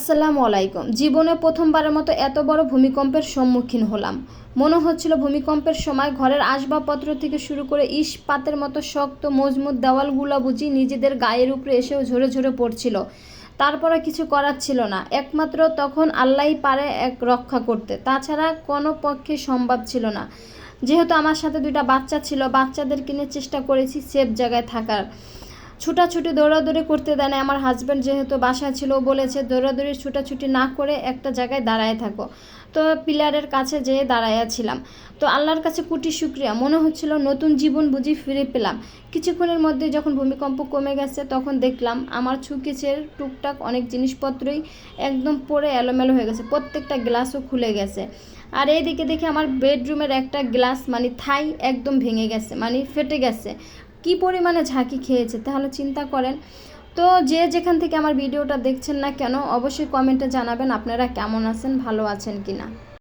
আসসালামু আলাইকুম। জীবনে প্রথমবারের মতো এত বড় ভূমিকম্পের সম্মুখীন হলাম। মনে হচ্ছিল ভূমিকম্পের সময় ঘরের আসবাবপত্র থেকে শুরু করে ইস্পাতের মতো শক্ত মজবুত দেওয়ালগুলো বুঝি নিজেদের গায়ের উপরে এসেও ঝরে ঝরে পড়ছিল। তারপরে কিছু করার ছিল না, একমাত্র তখন আল্লাহই পারে এক রক্ষা করতে, তাছাড়া কোনো পক্ষে সম্ভব ছিল না। যেহেতু আমার সাথে দুইটা বাচ্চা ছিল, বাচ্চাদেরকে নিয়ে চেষ্টা করেছি সেফ জায়গায় থাকার। ছুটাছুটি দৌড়াদৌড়ি করতে দেয় না আমার হাজব্যান্ড, যেহেতু বাসায় ছিল, বলেছে দৌড়াদৌড়ি ছুটাছুটি না করে একটা জায়গায় দাঁড়ায় থাকো। তো পিলারের কাছে যেয়ে দাঁড়াইয়াছিলাম। তো আল্লাহর কাছে কোটি শুকরিয়া, মনে হচ্ছিল নতুন জীবন বুঝি ফিরে পেলাম। কিছুক্ষণের মধ্যে যখন ভূমিকম্প কমে গেছে তখন দেখলাম আমার শোকেসের টুকটাক অনেক জিনিসপত্রই একদম পড়ে এলোমেলো হয়ে গেছে, প্রত্যেকটা গ্লাসও খুলে গেছে। আর এইদিকে দেখে আমার বেডরুমের একটা গ্লাস থাই একদম ভেঙে গেছে, ফেটে গেছে। কি পরিমাণে ঝাঁকি খেয়েছে তাহলে চিন্তা করেন। তো যে যেখান থেকে আমার ভিডিওটা দেখছেন না কেন, অবশ্যই কমেন্টে জানাবেন আপনারা কেমন আছেন, ভালো আছেন কিনা।